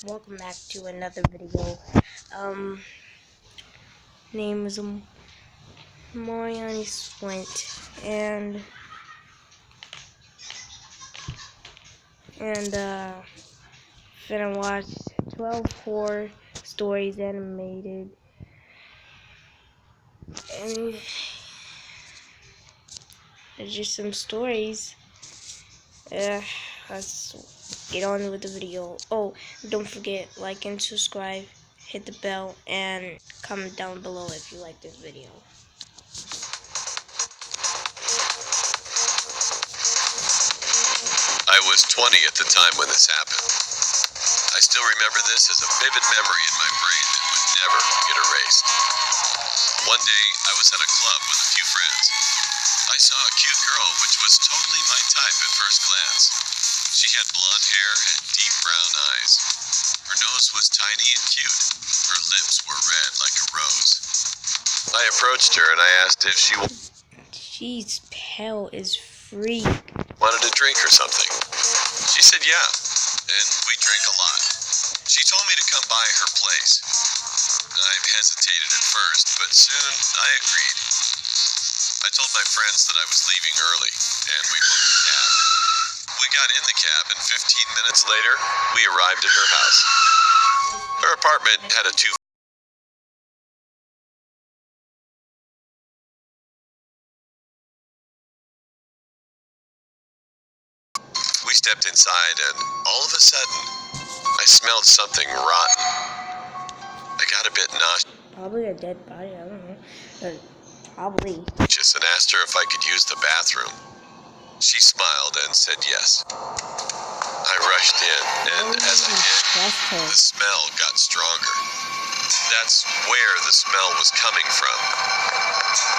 Welcome back to another video. Name is Mariani Splint, and finna watch 12 horror stories animated, and there's just some stories. Let's get on with the video. Oh, don't forget, like and subscribe, hit the bell, and comment down below if you like this video. I was 20 at the time when this happened. I still remember this as a vivid memory in my brain that would never get erased. One day, I was at a club with a few friends. I saw a cute girl which was totally my type at first glance. She had blonde hair and deep brown eyes. Her nose was tiny and cute. Her lips were red like a rose. I approached her and I asked if she She's pale as freak. wanted a drink or something. She said yeah, and we drank a lot. She told me to come by her place. I hesitated at first, but soon I agreed. I told my friends that I was leaving early, and we booked a cab. We got in the cab, and 15 minutes later, we arrived at her house. Her apartment had a two. We stepped inside, and all of a sudden, I smelled something rotten. I got a bit Probably a dead body, I don't know. Probably. nauseous and asked her if I could use the bathroom. She smiled and said yes. I rushed in, and as I did, the smell got stronger. That's where the smell was coming from.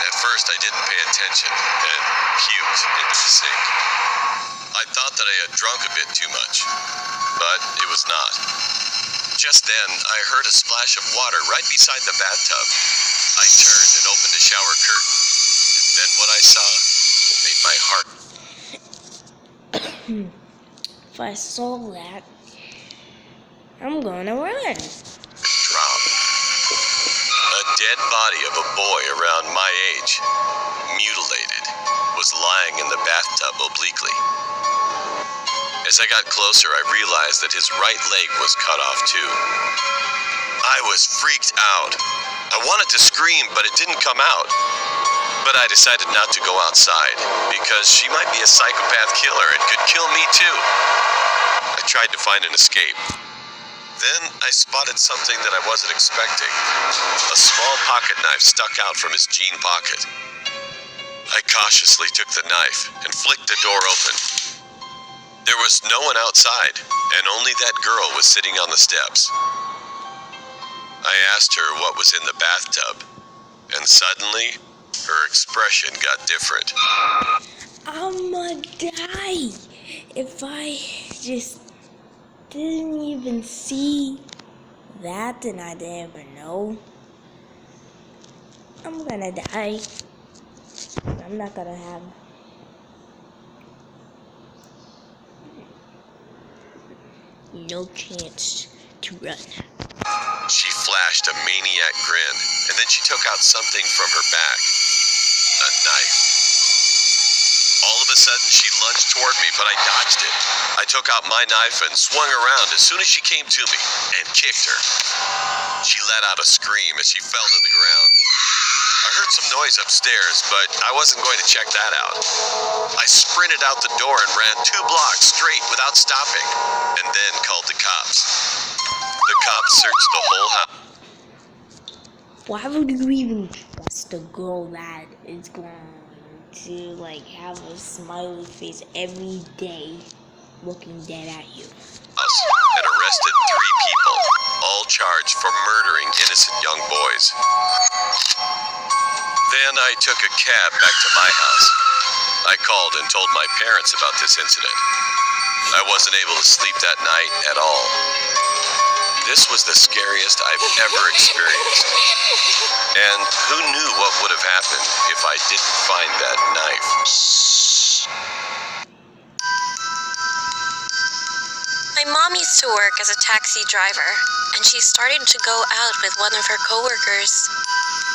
At first, I didn't pay attention and puked into the sink. I thought that I had drunk a bit too much, but it was not. Just then, I heard a splash of water right beside the bathtub. I turned and opened the shower curtain, and then what I saw made my heart If I saw that, I'm gonna run. drop. A dead body of a boy around my age, mutilated, was lying in the bathtub obliquely. As I got closer, I realized that his right leg was cut off too. I was freaked out. I wanted to scream, but it didn't come out. But I decided not to go outside, because she might be a psychopath killer and could kill me too. I tried to find an escape. Then I spotted something that I wasn't expecting. A small pocket knife stuck out from his jean pocket. I cautiously took the knife and flicked the door open. There was no one outside, and only that girl was sitting on the steps. I asked her what was in the bathtub, and suddenly, her expression got different. I'ma die if I just didn't even see that and I didn't even know. I'm gonna die. I'm not gonna have no chance to run. She flashed a maniac grin, and then she took out something from her back. A knife. All of a sudden, she lunged toward me, but I dodged it. I took out my knife and swung around as soon as she came to me, and kicked her. She let out a scream as she fell to the ground. I heard some noise upstairs, but I wasn't going to check that out. I sprinted out the door and ran 2 blocks straight without stopping, and then called the cops. The cops searched the whole house. Why would you even trust a girl that is going to have a smiley face every day looking dead at you? And arrested 3 people, all charged for murdering innocent young boys. Then I took a cab back to my house. I called and told my parents about this incident. I wasn't able to sleep that night at all. This was the scariest I've ever experienced. And who knew what would have happened if I didn't find that knife? My mom used to work as a taxi driver, and she started to go out with one of her coworkers.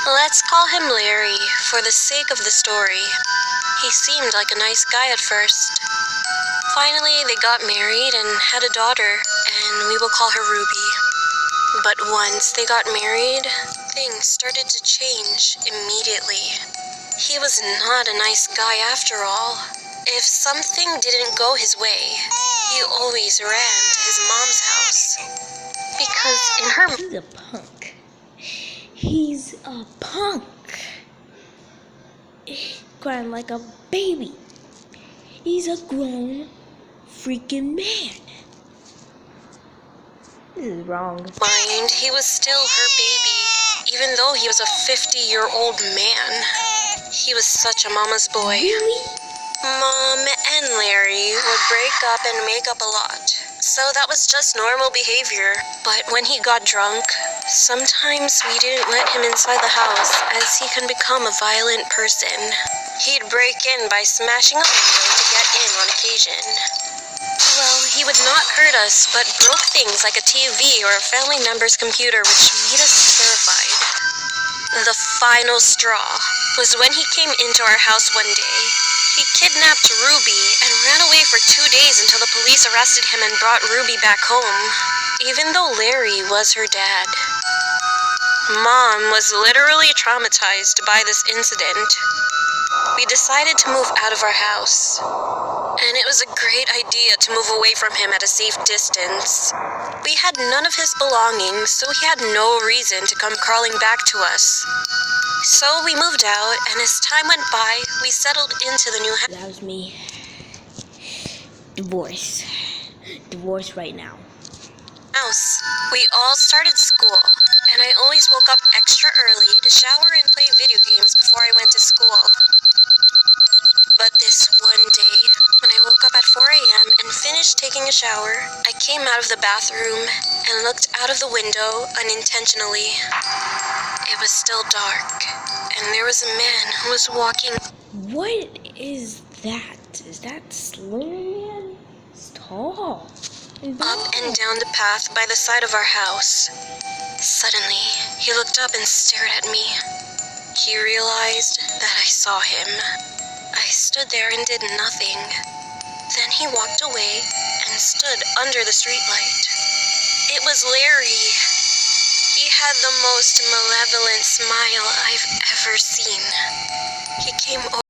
Let's call him Larry for the sake of the story. He seemed like a nice guy at first. Finally, they got married and had a daughter, and we will call her Ruby. But once they got married, things started to change immediately. He was not a nice guy after all. If something didn't go his way, he always ran to his mom's house. Because in her... He's a punk. He's a punk. Crying like a baby. He's a grown freaking man. This is wrong. mind, he was still her baby, even though he was a 50-year-old man. He was such a mama's boy. Really? Mom and Larry would break up and make up a lot, so that was just normal behavior. But when he got drunk, sometimes we didn't let him inside the house as he can become a violent person. He'd break in by smashing a window to get in on occasion. Well, he would not hurt us, but broke things like a TV or a family member's computer, which made us terrified. The final straw was when he came into our house one day. He kidnapped Ruby and ran away for 2 days until the police arrested him and brought Ruby back home, even though Larry was her dad. Mom was literally traumatized by this incident. We decided to move out of our house, and it was a great idea to move away from him at a safe distance. We had none of his belongings, so he had no reason to come crawling back to us. So we moved out, and as time went by, we settled into the new house. That was me. Divorce. Divorce right now. We all started school, and I always woke up extra early to shower and play video games before I went to school. But this one day, when I woke up at 4 a.m. and finished taking a shower, I came out of the bathroom and looked out of the window unintentionally. It was still dark, and there was a man who was walking What is that? Is that Slender Man? It's tall. up and down the path by the side of our house. Suddenly, he looked up and stared at me. He realized that I saw him. I stood there and did nothing. Then he walked away and stood under the streetlight. It was Larry. He had the most malevolent smile I've ever seen. He came over